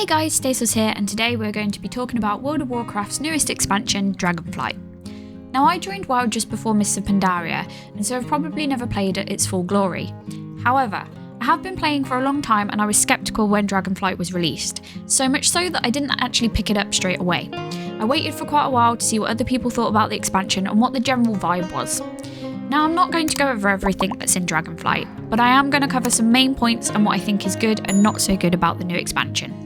Hey guys, Stacels here, and today we're going to be talking about World of Warcraft's newest expansion, Dragonfly. Now, I joined WoW just before Mists of Pandaria, and so I've probably never played at its full glory. However, I have been playing for a long time and I was skeptical when Dragonflight was released, so much so that I didn't actually pick it up straight away. I waited for quite a while to see what other people thought about the expansion and what the general vibe was. Now, I'm not going to go over everything that's in Dragonflight, but I am going to cover some main points and what I think is good and not so good about the new expansion.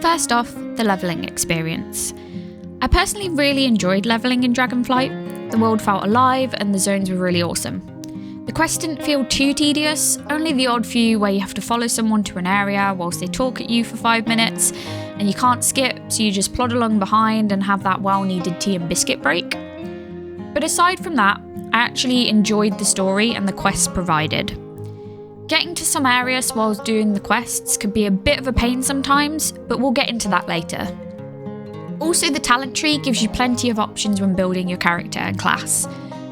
First off, the levelling experience. I personally really enjoyed levelling in Dragonflight. The world felt alive and the zones were really awesome. The quests didn't feel too tedious, only the odd few where you have to follow someone to an area whilst they talk at you for 5 minutes, and you can't skip, so you just plod along behind and have that well-needed tea and biscuit break. But aside from that, I actually enjoyed the story and the quests provided. Getting to some areas whilst doing the quests could be a bit of a pain sometimes, but we'll get into that later. Also, the talent tree gives you plenty of options when building your character and class.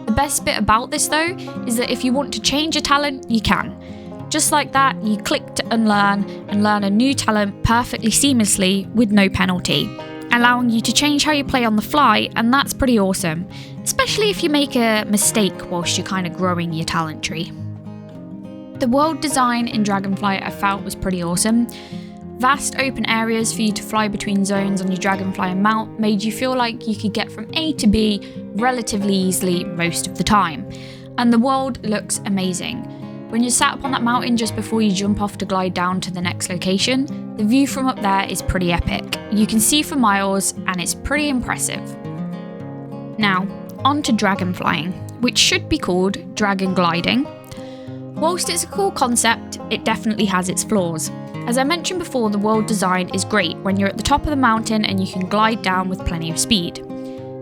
The best bit about this though, is that if you want to change a talent, you can. Just like that, you click to unlearn and learn a new talent perfectly seamlessly with no penalty, allowing you to change how you play on the fly, and that's pretty awesome, especially if you make a mistake whilst you're kind of growing your talent tree. The world design in Dragonflight I felt was pretty awesome. Vast open areas for you to fly between zones on your Dragonfly and mount made you feel like you could get from A to B relatively easily most of the time. And the world looks amazing. When you're sat up on that mountain just before you jump off to glide down to the next location, the view from up there is pretty epic. You can see for miles and it's pretty impressive. Now, on to dragonflying, which should be called dragon gliding. Whilst it's a cool concept, it definitely has its flaws. As I mentioned before, the world design is great when you're at the top of the mountain and you can glide down with plenty of speed.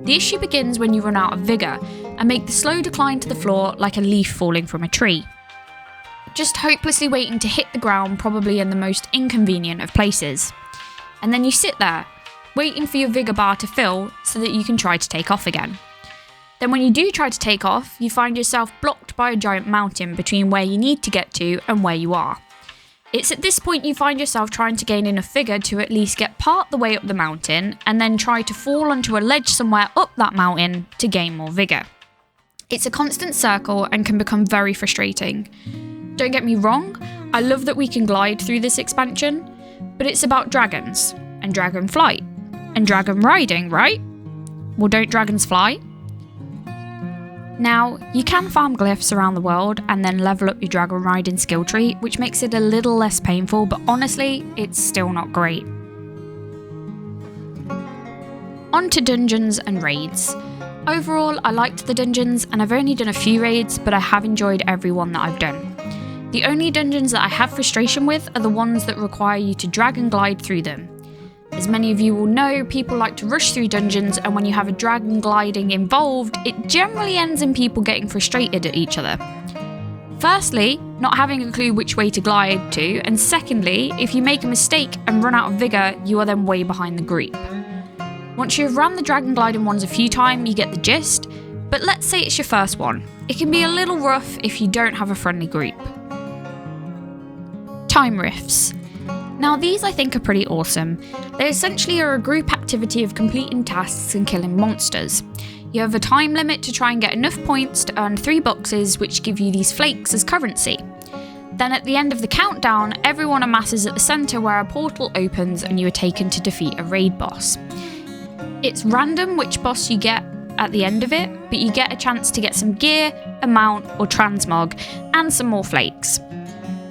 The issue begins when you run out of vigour and make the slow decline to the floor like a leaf falling from a tree. Just hopelessly waiting to hit the ground, probably in the most inconvenient of places. And then you sit there, waiting for your vigour bar to fill so that you can try to take off again. Then when you do try to take off, you find yourself blocked by a giant mountain between where you need to get to and where you are. It's at this point you find yourself trying to gain enough vigour to at least get part the way up the mountain and then try to fall onto a ledge somewhere up that mountain to gain more vigour. It's a constant circle and can become very frustrating. Don't get me wrong, I love that we can glide through this expansion, but it's about dragons, and dragon flight, and dragon riding, right? Well, don't dragons fly? Now, you can farm glyphs around the world and then level up your dragon riding skill tree, which makes it a little less painful, but honestly, it's still not great. On to dungeons and raids. Overall, I liked the dungeons, and I've only done a few raids, but I have enjoyed every one that I've done. The only dungeons that I have frustration with are the ones that require you to dragon glide through them. As many of you will know, people like to rush through dungeons, and when you have a dragon gliding involved, it generally ends in people getting frustrated at each other. Firstly, not having a clue which way to glide to, and secondly, if you make a mistake and run out of vigour, you are then way behind the group. Once you've run the dragon gliding ones a few times, you get the gist, but let's say it's your first one. It can be a little rough if you don't have a friendly group. Time Riffs. Now, these I think are pretty awesome. They essentially are a group activity of completing tasks and killing monsters. You have a time limit to try and get enough points to earn 3 boxes, which give you these flakes as currency. Then at the end of the countdown, everyone amasses at the centre where a portal opens and you are taken to defeat a raid boss. It's random which boss you get at the end of it, but you get a chance to get some gear, a mount or transmog, and some more flakes.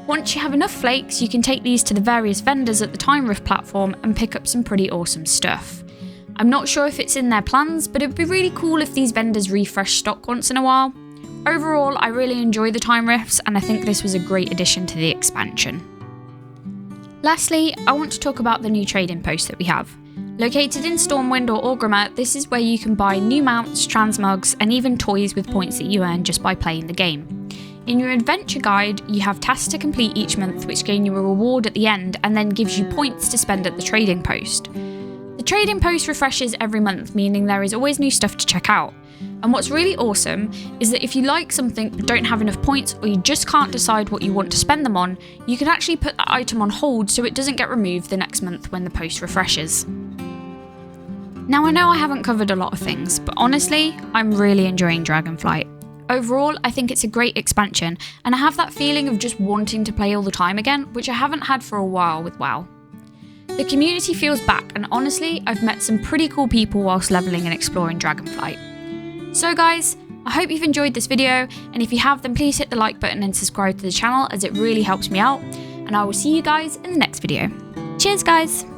Once you have enough flakes, you can take these to the various vendors at the Time Rift platform and pick up some pretty awesome stuff. I'm not sure if it's in their plans, but it'd be really cool if these vendors refresh stock once in a while. Overall, I really enjoy the Time Rifts, and I think this was a great addition to the expansion. Lastly, I want to talk about the new trading post that we have. Located in Stormwind or Orgrimmar, this is where you can buy new mounts, transmogs, and even toys with points that you earn just by playing the game. In your adventure guide, you have tasks to complete each month which gain you a reward at the end and then gives you points to spend at the trading post. The trading post refreshes every month, meaning there is always new stuff to check out. And what's really awesome is that if you like something but don't have enough points, or you just can't decide what you want to spend them on, you can actually put that item on hold so it doesn't get removed the next month when the post refreshes. Now I know I haven't covered a lot of things, but honestly, I'm really enjoying Dragonflight. Overall, I think it's a great expansion, and I have that feeling of just wanting to play all the time again, which I haven't had for a while with WoW. The community feels back, and honestly, I've met some pretty cool people whilst leveling and exploring Dragonflight. So guys, I hope you've enjoyed this video, and if you have, then please hit the like button and subscribe to the channel as it really helps me out, and I will see you guys in the next video. Cheers guys!